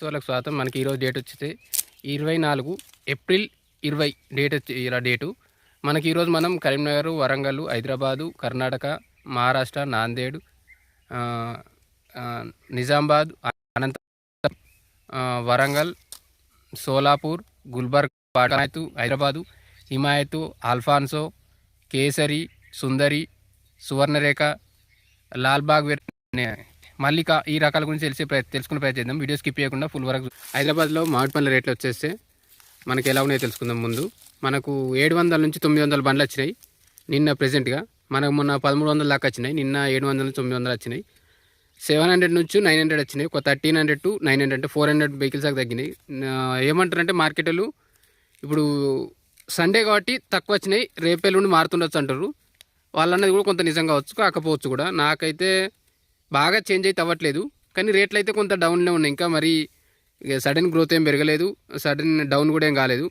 వాళ్ళకి స్వాగతం. మనకి ఈరోజు డేట్ వచ్చేసి 24 ఏప్రిల్ 20 డేట్ వచ్చి ఇలా డేటు. మనకి ఈరోజు మనం కరీంనగర్, వరంగల్, హైదరాబాదు, కర్ణాటక, మహారాష్ట్ర, నాందేడ్, నిజామాబాద్, అనంతపురం, వరంగల్, సోలాపూర్, గుల్బర్గ్, పాటనాయత్, హైదరాబాదు, హిమాయత్, ఆల్ఫాన్సో, కేసరి, సుందరి, సువర్ణరేఖ, లాల్బాగ్, మల్లిక ఈ రకాల గురించి తెలుసుకునే ప్రయత్నం చేద్దాం. వీడియో స్కిప్ చేయకుండా ఫుల్ వరకు. హైదరాబాద్లో మామిడి పండ్ల రేట్లు వచ్చేస్తే మనకి ఎలా ఉన్నాయో తెలుసుకుందాం. ముందు మనకు 700 నుంచి 900 బండ్లు వచ్చినాయి నిన్న ప్రెజెంట్గా. మనకు మొన్న 1300 దాకా వచ్చినాయి. నిన్న 700 నుంచి 900 వచ్చినాయి. 700 నుంచి 900 వచ్చినాయి. ఒక 1300 to 900 అంటే 400 వెహికల్స్ దాకా తగ్గినాయి. ఏమంటారంటే మార్కెట్లు ఇప్పుడు సండే కాబట్టి తక్కువ వచ్చినాయి, రేపేళ్ళుండి మారుతుండొచ్చు అంటారు. వాళ్ళన్నది కూడా కొంత నిజం కావచ్చు, కాకపోవచ్చు కూడా. నాకైతే బాగా చేంజ్ అయితే అవ్వట్లేదు, కానీ రేట్లు అయితే కొంత డౌన్లో ఉన్నాయి. ఇంకా మరి సడన్ గ్రోత్ ఏం పెరగలేదు, సడన్ డౌన్ కూడా ఏం కాలేదు.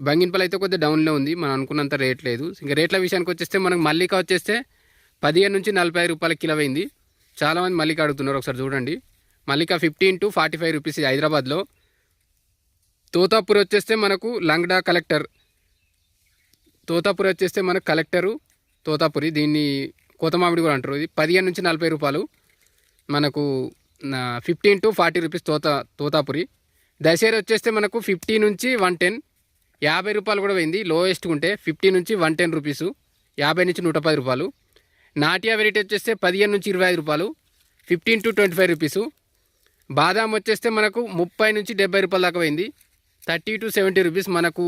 బంగినపల్లి అయితే కొద్దిగా డౌన్లో ఉంది, మనం అనుకున్నంత రేట్ లేదు. ఇంకా రేట్ల విషయానికి వచ్చేస్తే మనకు మల్లిక వచ్చేస్తే 15 నుంచి 45 రూపాయల కిలో అయింది. చాలామంది మల్లిక అడుగుతున్నారు, ఒకసారి చూడండి. మల్లిక 15 to 45 రూపీస్ హైదరాబాద్లో. తోతాపూర్ వచ్చేస్తే మనకు లంగ్డా కలెక్టర్, తోతాపూర్ వచ్చేస్తే మనకు కలెక్టరు తోతాపురి, దీన్ని కోతమామిడి కూడా అంటారు. ఇది 15 నుంచి 40 రూపాయలు. మనకు 15 to 40 రూపీస్ తోతాపురి. దశేరి వచ్చేస్తే మనకు 50 నుంచి 110, 50 రూపాయలు కూడా పోయింది. లోయెస్ట్ ఉంటే 50 నుంచి 110 రూపీసు, 50 నుంచి 110 రూపాయలు. నాటియా వెరైటీ వచ్చేస్తే 15 నుంచి 25 రూపాయలు, 15 to 25 రూపీసు. బాదాం వచ్చేస్తే మనకు 30 నుంచి 70 రూపాయల దాకా పోయింది, 30 to 70 రూపీస్. మనకు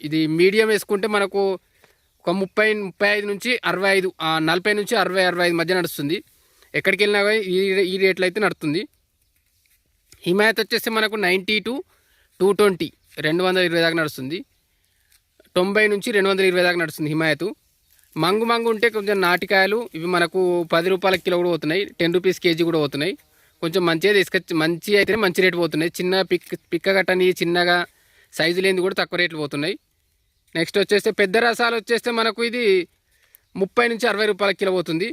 ఇది మీడియం వేసుకుంటే మనకు ఒక 30, 35 నుంచి 65, 40 నుంచి 60, 65 మధ్య నడుస్తుంది. ఎక్కడికి వెళ్ళినా ఈ రేట్లు అయితే నడుస్తుంది. హిమాయత్ వచ్చేస్తే మనకు 90 to 220, 220 దాకా నడుస్తుంది. 90 నుంచి 220 దాకా నడుస్తుంది హిమాయత్. మంగు ఉంటే కొంచెం నాటికాయలు ఇవి మనకు 10 రూపాయల కిలో కూడా పోతున్నాయి, 10 రూపీస్ కేజీ కూడా పోతున్నాయి. కొంచెం మంచిగా తీసుకొచ్చి మంచి అయితే మంచి రేటు పోతున్నాయి. చిన్న పిక్క గట్టని చిన్నగా సైజు లేనిది కూడా తక్కువ రేట్లు పోతున్నాయి. నెక్స్ట్ వచ్చేస్తే పెద్ద రసాలు వచ్చేస్తే మనకు ఇది 30 నుంచి 60 రూపాయల కిలో పోతుంది,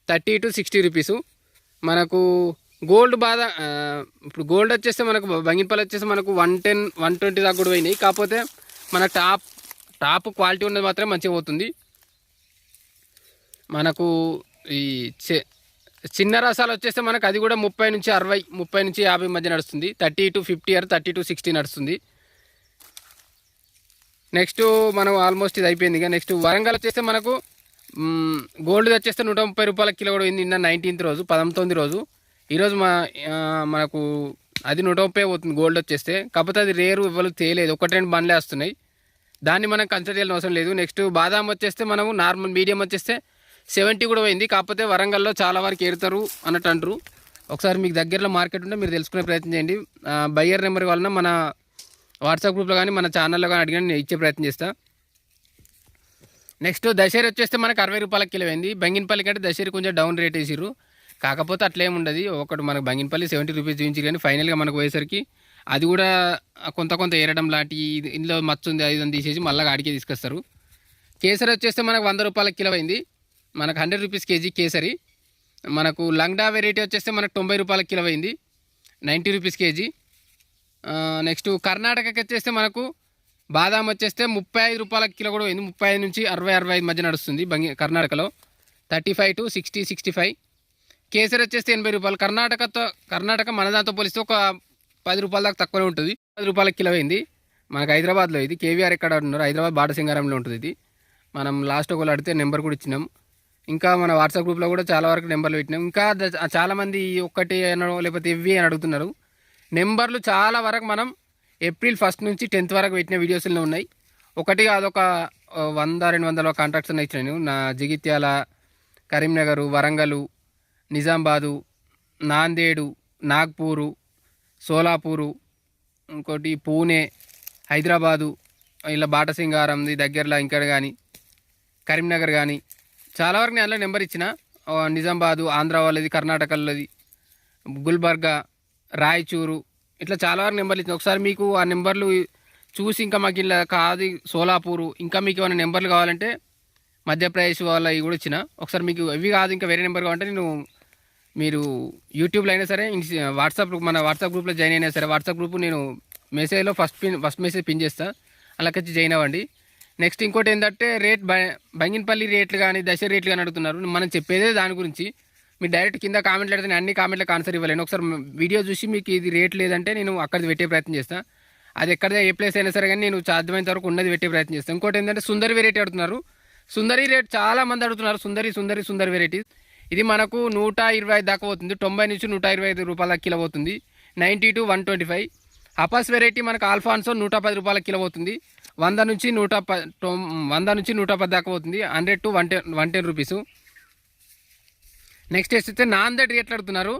30 to 60 రూపీసు. మనకు గోల్డ్ ఇప్పుడు గోల్డ్ వచ్చేస్తే మనకు బంగినపల్లి వచ్చేస్తే మనకు 110, 120 దాకా కూడా పోయినాయి. కాకపోతే మన టాప్ క్వాలిటీ ఉన్నది మాత్రమే మంచిగా పోతుంది. మనకు ఈ చిన్న రసాలు వచ్చేస్తే మనకు అది కూడా 30 నుంచి 60, 30 నుంచి 50 మధ్య నడుస్తుంది. 30 to 50 or 30 to 60 నడుస్తుంది. నెక్స్ట్ మనం ఆల్మోస్ట్ ఇది అయిపోయింది. ఇక నెక్స్ట్ వరంగల్ వచ్చేస్తే మనకు గోల్డ్ వచ్చేస్తే 130 రూపాయల కిలో కూడా అయింది నిన్న 19th రోజు, 19 రోజు. ఈరోజు మనకు అది 130 పోతుంది గోల్డ్ వచ్చేస్తే. కాకపోతే అది రేరు ఇవ్వలు తేలేదు, 1-2 బండ్లే వస్తున్నాయి, దాన్ని మనం కన్సిడర్ చేయాల్సిన అవసరం లేదు. నెక్స్ట్ బాదాం వచ్చేస్తే మనము నార్మల్ మీడియం వచ్చేస్తే 70 కూడా పోయింది. కాకపోతే వరంగల్లో చాలా వరకు ఏరుతారు అన్నట్టు అంటారు. ఒకసారి మీకు దగ్గరలో మార్కెట్ ఉంటే మీరు తెలుసుకునే ప్రయత్నం చేయండి. బయ్యర్ నెంబర్ వలన మన వాట్సాప్ గ్రూప్లో కానీ మన ఛానల్లో కానీ అడిగిన నేను ఇచ్చే ప్రయత్నం చేస్తాను. నెక్స్ట్ దశేరి వచ్చేస్తే మనకు 60 రూపాయల కిలో అయింది. బంగినపల్లి కంటే దశేరి కొంచెం డౌన్ రేట్ వేసిర్రు, కాకపోతే అట్లేం ఉండదు. ఒకటి మనకు బంగినపల్లి 70 రూపీస్ చూపించి, కానీ ఫైనల్గా మనకు పోయేసరికి అది కూడా కొంత ఏరడం లాంటి ఇందులో మచ్చు ఉంది, అది తీసేసి మళ్ళీ అడిగే తీసుకొస్తారు. కేసరి వచ్చేస్తే మనకు 100 రూపాయల కిలో అయింది, మనకు 100 రూపీస్ కేజీ కేసరి. మనకు లంగ్డా వెరైటీ వచ్చేస్తే మనకు 90 రూపాయల కిలో అయింది, 90 రూపీస్ కేజీ. నెక్స్ట్ కర్ణాటకకి వచ్చేస్తే మనకు బాదాం వచ్చేస్తే 35 రూపాయల కిలో కూడా పోయింది, 35 నుంచి 60, 65 మధ్య నడుస్తుంది కర్ణాటకలో, 35 to 60, 65. కేసరి వచ్చేస్తే 80 రూపాయలు. కర్ణాటక మన దాంతో పోలిస్తే ఒక 10 రూపాయల దాకా తక్కువనే ఉంటుంది, 10 రూపాయల కిలో అయింది. మనకు హైదరాబాద్లో ఇది కేవీఆర్ ఎక్కడ ఉన్నారు, హైదరాబాద్ బాటసింగారంలో ఉంటుంది ఇది. మనం లాస్ట్ ఒకళ్ళు అడిగితే నెంబర్ కూడా ఇచ్చినాం. ఇంకా మన వాట్సాప్ గ్రూప్లో కూడా చాలా వరకు నెంబర్లు పెట్టినాం. ఇంకా చాలామంది ఒక్కటి అనో లేకపోతే ఇవి అని అడుగుతున్నారు. నెంబర్లు చాలా వరకు మనం ఏప్రిల్ 1 నుంచి 10th వరకు పెట్టిన వీడియోస్లో ఉన్నాయి. ఒకటి అదొక 100-200 కాంట్రాక్ట్స్ ఉన్నాయి ఇచ్చినాను. నా జగిత్యాల, కరీంనగర్, వరంగల్, నిజామాబాదు, నాందేడు, నాగ్పూరు, సోలాపూరు, ఇంకోటి పూణే, హైదరాబాదు, ఇలా బాటసింగారంది దగ్గరలో ఇంకా కానీ కరీంనగర్ కానీ చాలా వరకు నేను అందులో నెంబర్ ఇచ్చిన. నిజామాబాదు ఆంధ్ర వాళ్ళది, కర్ణాటకలోది, గుల్బర్గా, రాయచూరు, ఇట్లా చాలా వరకు నెంబర్లు ఇచ్చిన. ఒకసారి మీకు ఆ నెంబర్లు చూసి ఇంకా మాకు ఇలా కాదు సోలాపూరు, ఇంకా మీకు ఏమైనా నెంబర్లు కావాలంటే మధ్యప్రదేశ్ వాళ్ళవి కూడా ఇచ్చిన. ఒకసారి మీకు ఇవి కాదు ఇంకా వేరే నెంబర్ కావాలంటే నేను మీరు యూట్యూబ్లో అయినా సరే మన వాట్సాప్ గ్రూప్లో జాయిన్ అయినా సరే, వాట్సాప్ గ్రూప్ నేను మెసేజ్లో ఫస్ట్ మెసేజ్ పిన్ చేస్తాను, అలాగొచ్చి జాయిన్ అవ్వండి. నెక్స్ట్ ఇంకోటి ఏంటంటే బంగినపల్లి రేట్లు కానీ దశేరి రేట్లు కానీ అడుగుతున్నారు. మనం చెప్పేదే దాని గురించి. మీరు డైరెక్ట్ కింద కామెంట్లు అడిగితే అన్ని కామెంట్లకు ఆన్సర్ ఇవ్వలేను. ఒకసారి వీడియో చూసి మీకు ఇది రేట్ లేదంటే నేను అక్కడిది పెట్టే ప్రయత్నం చేస్తాను. అది ఎక్కడదే ఏ ప్లేస్ అయినా సరే కానీ నేను సాధ్యమైనంత వరకు ఉన్నది పెట్టే ప్రయత్నం చేస్తాను. ఇంకోటి ఏంటంటే సుందరి వెరైటీ అడుగుతున్నారు. సుందరి రేట్ చాలా మంది అడుగుతున్నారు. సుందరి వెరైటీ ఇది మనకు 125 దాకా పోతుంది. 90 నుంచి 125 రూపాయల కిలో పోతుంది. 90 to 125. అపాస్ వెరైటీ మనకు ఆల్ఫాన్సో 110 రూపాయల కిలో పోతుంది. 100 నుంచి 110 దాకా పోతుంది. 100 to 110 రూపీసు. నెక్స్ట్ వస్తే నాందేడ్ రేట్లు అడుగుతున్నారు.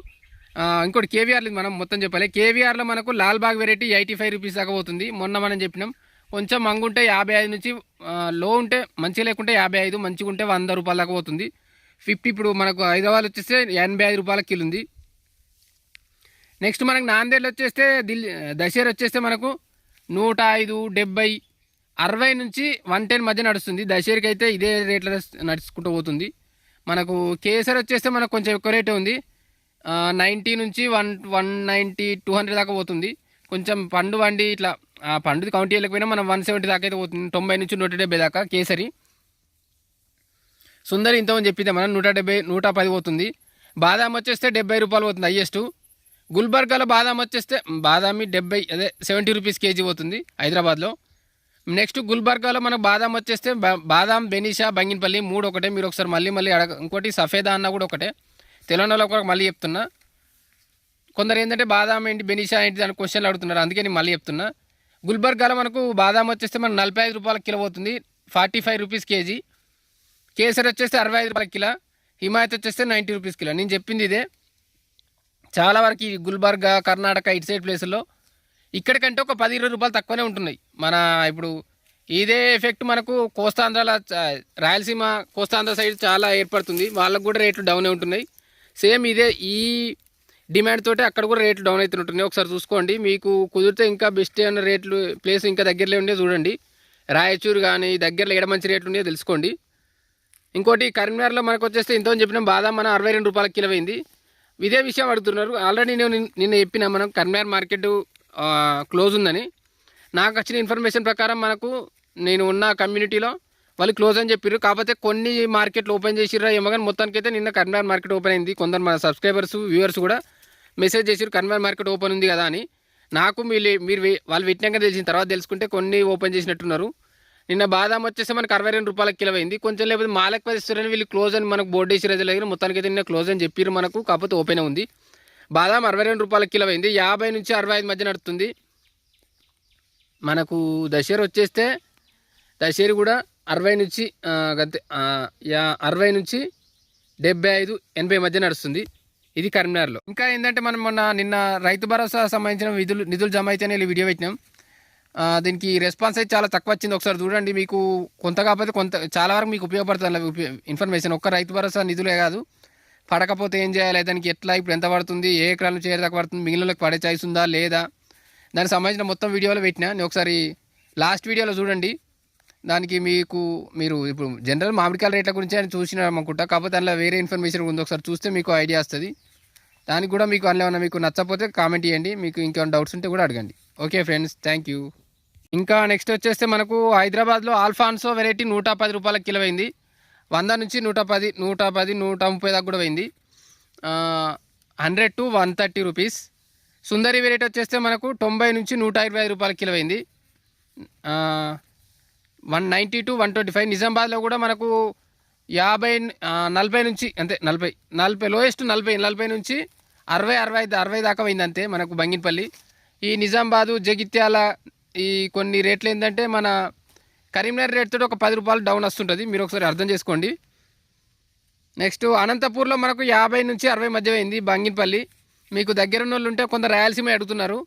ఇంకోటి కేవీఆర్ మనం మొత్తం చెప్పాలి. కేవీఆర్లో మనకు లాల్బాగ్ వెరైటీ 85 రూపీస్ దాకా పోతుంది. మొన్న మనం చెప్పినాం. కొంచెం మంగుంటే 55 నుంచి, లో ఉంటే మంచిగా లేకుంటే 55, మంచిగా ఉంటే 100 రూపాయల దాకా పోతుంది. 50 ఇప్పుడు మనకు హైదరాబాద్ వచ్చేస్తే 85 రూపాయల కిలో ఉంది. నెక్స్ట్ మనకు నాందేడ్లో వచ్చేస్తే దశేరి వచ్చేస్తే మనకు 105, 70, 60 నుంచి 110 మధ్య నడుస్తుంది. దశేరికి అయితే ఇదే రేట్లో నడుచుకుంటూ పోతుంది. మనకు కేసరి వచ్చేస్తే మనకు కొంచెం ఎక్కువ రేటే ఉంది. 90 నుంచి 190, 200 దాకా పోతుంది. కొంచెం పండు వండి ఇట్లా పండుది కౌంట్ చేయలేకపోయినా మనం 170 దాకా అయితే పోతుంది. 90 నుంచి 170 దాకా కేసరి. సుందరి ఇంతమంది చెప్పిందే మనం 170, 110 పోతుంది. బాదాం వచ్చేస్తే 70 రూపాయలు పోతుంది హైయెస్ట్. గుల్బర్గాలో బాదాం వచ్చేస్తే బాదామి 70 రూపీస్ కేజీ పోతుంది హైదరాబాద్లో. నెక్స్ట్ గుల్బర్గాలో మనకు బాదాం వచ్చేస్తే బాదాం, బెనీషా, బంగినపల్లి 3 ఒకటే. మీరు ఒకసారి మళ్ళీ ఇంకోటి సఫేదా అన్న కూడా ఒకటే. తెలంగాణలో కూడా మళ్ళీ చెప్తున్నా. కొందరు ఏంటంటే బాదాం ఏంటి, బెనీషా ఏంటి దాని క్వశ్చన్లు అడుగుతున్నారు, అందుకే నేను మళ్ళీ చెప్తున్నా. గుల్బర్గాలో మనకు బాదాం వచ్చేస్తే మనకు 45 రూపాయల కిలో పోతుంది. 45 రూపీస్ కేజీ. కేసరి వచ్చేస్తే 65 రూపాయల కిలో. హిమాయత్ వచ్చేస్తే 90 రూపీస్ కిలో. నేను చెప్పింది ఇదే. చాలా వరకు ఈ గుల్బర్గా, కర్ణాటక ఇటు సైడ్ ప్లేసుల్లో ఇక్కడికంటే ఒక 10-20 రూపాయలు తక్కువనే ఉంటున్నాయి. మన ఇప్పుడు ఇదే ఎఫెక్ట్ మనకు కోస్తాంధ్రాల, రాయలసీమ కోస్తాంధ్ర సైడ్ చాలా ఏర్పడుతుంది. వాళ్ళకు కూడా రేట్లు డౌనే ఉంటున్నాయి. సేమ్ ఇదే ఈ డిమాండ్ తోటి అక్కడ కూడా రేట్లు డౌన్ అవుతుంటున్నాయి. ఒకసారి చూసుకోండి. మీకు కుదిరితే ఇంకా బెస్ట్ అన్న రేట్లు ప్లేస్ ఇంకా దగ్గరలో ఉండే చూడండి. రాయచూరు కానీ దగ్గరలో ఎక్కడ మంచి రేట్లు ఉన్నాయో తెలుసుకోండి. ఇంకోటి కరీంనగర్లో మనకు వచ్చేస్తే ఇంతకుముందు చెప్పిన బాదాం మన 62 రూపాయల కిలో అయింది. ఇదే విషయం అడుగుతున్నారు. ఆల్రెడీ నేను నిన్న చెప్పిన మనం కరీంనగర్ మార్కెట్ క్లోజ్ ఉందని. నాకు వచ్చిన ఇన్ఫర్మేషన్ ప్రకారం మనకు నేను ఉన్న కమ్యూనిటీలో వాళ్ళు క్లోజ్ అని చెప్పారు. కాకపోతే కొన్ని మార్కెట్లు ఓపెన్ చేసిర్రా ఏమో కానీ మొత్తానికైతే నిన్న కరీంనగర్ మార్కెట్ ఓపెన్ అయింది. కొందరు మన సబ్స్క్రైబర్స్, వ్యూవర్స్ కూడా మెసేజ్ చేసిరు కరీంనగర్ మార్కెట్ ఓపెన్ ఉంది కదా అని. నాకు మీరు వాళ్ళు పెట్టినాక తెలిసిన తర్వాత తెలుసుకుంటే కొన్ని ఓపెన్ చేసినట్టున్నారు. నిన్న బాదాం వచ్చేసి మనకు 62 రూపాయల కిలో అయింది. కొంచెం లేకపోతే మాలక్ పరిస్థితులని వీళ్ళు క్లోజ్ అని మనకు బోర్డు వేసి రోజులు దగ్గర మొత్తానికైతే నిన్న క్లోజ్ అని చెప్పారు మనకు. కాకపోతే ఓపెన్ ఉంది. బాదాం 62 రూపాయల కిలో అయింది. 50 నుంచి 65 మధ్య నడుస్తుంది. మనకు దశేరి వచ్చేస్తే దశేరి కూడా 60 నుంచి 60 నుంచి 75, 80 మధ్య నడుస్తుంది. ఇది కరీంనగర్లో. ఇంకా ఏంటంటే మనం నిన్న రైతు భరోసా సంబంధించిన నిధులు జమ అయితేనే వీడియో పెట్టినాం. దీనికి రెస్పాన్స్ అయితే చాలా తక్కువ వచ్చింది. ఒకసారి చూడండి. మీకు కొంత కాకపోతే కొంత చాలా వరకు మీకు ఉపయోగపడుతుంది ఇన్ఫర్మేషన్. ఒక్క రైతు భరోసా నిధులే కాదు, పడకపోతే ఏం చేయాలి, దానికి ఎట్లా, ఇప్పుడు ఎంత పడుతుంది, ఏ ఎకరాల నుంచి ఏ దాకా పడుతుంది, మిగిలినకి పడే ఛాయిస్ ఉందా లేదా, దానికి సంబంధించిన మొత్తం వీడియోలో పెట్టినా. నేను ఒకసారి లాస్ట్ వీడియోలో చూడండి. దానికి మీరు ఇప్పుడు జనరల్ మామిడికాయల రేట్ల గురించి అని చూసినా అనుకుంటా. కాకపోతే అందులో వేరే ఇన్ఫర్మేషన్ ఉంది. ఒకసారి చూస్తే మీకు ఐడియా వస్తుంది. దానికి కూడా మీకు అందులో ఏమన్నా మీకు నచ్చకపోతే కామెంట్ చేయండి. మీకు ఇంకేమైనా డౌట్స్ ఉంటే కూడా అడగండి. Okay friends, thank you. ఇంకా నెక్స్ట్ వచ్చేస్తే మనకు హైదరాబాద్లో ఆల్ఫాన్సో వెరైటీ 110 రూపాయల కిలో అయింది. 100 నుంచి 110, 130 దాకా కూడా పోయింది. 100 to 130 రూపీస్. సుందరి వెరైటీ వచ్చేస్తే మనకు 90 నుంచి 125 రూపాయల కిలో అయింది. 190 to 125. నిజామాబాద్లో కూడా మనకు 40 నుంచి అంతే 40 లోయెస్ట్ 40 నుంచి 60 దాకా పోయింది అంతే మనకు బంగినపల్లి. ఈ నిజామాబాదు, జగిత్యాల ఈ కొన్ని రేట్లు ఏంటంటే మన కరీంనగర్ రేట్ తోటి ఒక 10 రూపాయలు డౌన్ వస్తుంటుంది. మీరు ఒకసారి అర్థం చేసుకోండి. నెక్స్ట్ అనంతపూర్లో మనకు 50 నుంచి 60 మధ్య అయింది బంగినపల్లి. మీకు దగ్గర ఉన్న వాళ్ళు ఉంటే కొందరు రాయలసీమ అడుగుతున్నారు.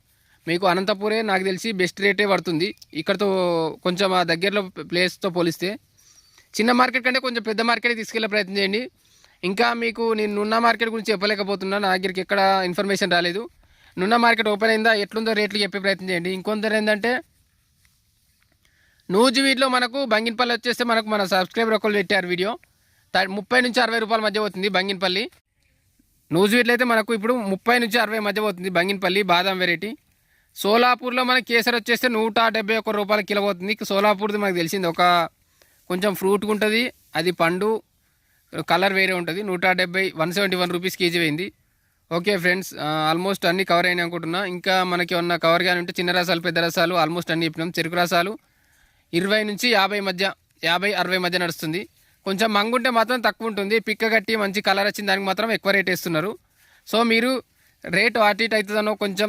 మీకు అనంతపూరే నాకు తెలిసి బెస్ట్ రేటే పడుతుంది ఇక్కడతో, కొంచెం ఆ దగ్గరలో ప్లేస్తో పోలిస్తే. చిన్న మార్కెట్ కంటే కొంచెం పెద్ద మార్కెట్కి తీసుకెళ్లే ప్రయత్నం చేయండి. ఇంకా మీకు నేను నున్న మార్కెట్ గురించి చెప్పలేకపోతున్నా, నా దగ్గరికి ఎక్కడ ఇన్ఫర్మేషన్ రాలేదు. నున్న మార్కెట్ ఓపెన్ అయిందా, ఎట్లుందో రేట్లు చెప్పే ప్రయత్నం చేయండి. ఇంకొందరు ఏంటంటే నూజివీడ్లో మనకు బంగినపల్లి వచ్చేస్తే మన సబ్స్క్రైబర్ ఒకళ్ళు పెట్టారు వీడియో. 30 నుంచి 60 రూపాయల మధ్య అవుతుంది బంగినపల్లి. నూజివీడ్లో అయితే మనకు ఇప్పుడు 30 నుంచి 60 మధ్య పోతుంది బంగినపల్లి బాదం వెరైటీ. సోలాపూర్లో మనకి కేసర్ వచ్చేస్తే 171 రూపాయల కిలో పోతుంది. సోలాపూర్ది మనకు తెలిసింది ఒక కొంచెం ఫ్రూట్గా ఉంటుంది, అది పండు కలర్ వేరే ఉంటుంది. 171 రూపీస్ కేజీ అయింది. ఓకే ఫ్రెండ్స్, ఆల్మోస్ట్ అన్నీ కవర్ అయినాయి అనుకుంటున్నా. ఇంకా మనకి ఏమన్నా కవర్ కానీ ఉంటే చిన్న రసాలు పెద్ద రసాలు ఆల్మోస్ట్ అన్నీ చెప్పినాం. చెరుకు రసాలు 20 నుంచి 50 మధ్య 50-60 మధ్య నడుస్తుంది. కొంచెం మంగుంటే మాత్రం తక్కువ ఉంటుంది. పిక్క కట్టి మంచి కలర్ వచ్చిన దానికి మాత్రం ఎక్కువ రేట్ వేస్తున్నారు. సో మీరు రేటు అటు ఇటు అవుతుందనో కొంచెం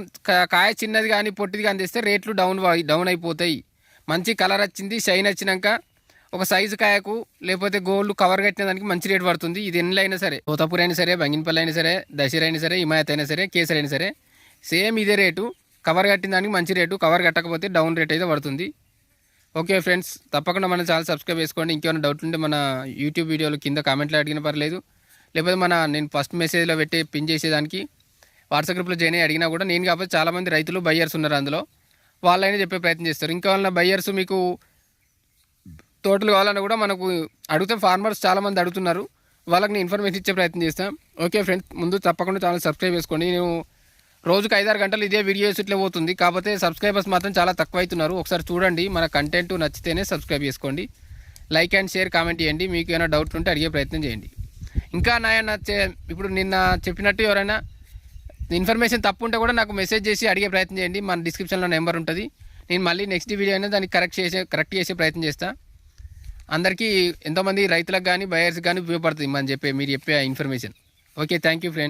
కాయ చిన్నది కానీ పొట్టిది కానీ తెస్తే రేట్లు డౌన్ అయిపోతాయి. మంచి కలర్ వచ్చింది, షైన్ వచ్చినాక ఒక సైజు కాయకు లేకపోతే గోల్డ్ కవర్ కట్టిన దానికి మంచి రేటు పడుతుంది. ఇది ఎన్ని అయినా సరే, తోతాపూర్ అయినా సరే, బంగినపల్లి అయినా సరే, దశేరి అయినా సరే, హిమాయత్ అయినా సరే, కేసరి అయినా సరే సేమ్ ఇదే రేటు. కవర్ కట్టిన దానికి మంచి రేటు, కవర్ కట్టకపోతే డౌన్ రేట్ అయితే పడుతుంది. ఓకే ఫ్రెండ్స్, తప్పకుండా మన ఛానల్ సబ్స్క్రైబ్ చేసుకోండి. ఇంకేమైనా డౌట్ ఉంటే మన యూట్యూబ్ వీడియోలు కింద కామెంట్లో అడిగిన పర్లేదు, లేకపోతే నేను ఫస్ట్ మెసేజ్లో పెట్టి పిన్ చేసేదానికి వాట్సాప్ గ్రూప్లో జాయిన్ అయ్యి అడిగినా కూడా నేను కాకపోతే చాలామంది రైతులు బయ్యర్స్ ఉన్నారు, అందులో వాళ్ళైనా చెప్పే ప్రయత్నం చేస్తారు. ఇంకా వాళ్ళ బయ్యర్స్ మీకు తోటలు కావాలన్నా కూడా మనకు అడిగితే ఫార్మర్స్ చాలామంది అడుగుతున్నారు, వాళ్ళకి నేను ఇన్ఫర్మేషన్ ఇచ్చే ప్రయత్నం చేస్తాను. ఓకే ఫ్రెండ్స్, ముందు తప్పకుండా ఛానల్ సబ్స్క్రైబ్ చేసుకోండి. నేను రోజుకు 5-6 గంటలు ఇదే వీడియోస్ ఇట్లా పోతుంది, కాకపోతే సబ్స్క్రైబర్స్ మాత్రం చాలా తక్కువ అవుతున్నారు. ఒకసారి చూడండి, మన కంటెంట్ నచ్చితేనే సబ్స్క్రైబ్ చేసుకోండి. లైక్ అండ్ షేర్ కామెంట్ చేయండి. మీకు ఏమైనా డౌట్ ఉంటే అడిగే ప్రయత్నం చేయండి. ఇంకా ఇప్పుడు నిన్న చెప్పినట్టు ఎవరైనా ఇన్ఫర్మేషన్ తప్పు ఉంటే కూడా నాకు మెసేజ్ చేసి అడిగే ప్రయత్నం చేయండి. మన డిస్క్రిప్షన్లో నెంబర్ ఉంటుంది. నేను మళ్ళీ నెక్స్ట్ వీడియో అయినా దాన్ని కరెక్ట్ చేసే ప్రయత్నం చేస్తాను. అందరికీ ఎంతోమంది రైతులకు కానీ బయర్స్ కానీ ఉపయోగపడుతుంది మీరు చెప్పే information. Okay, thank you friends.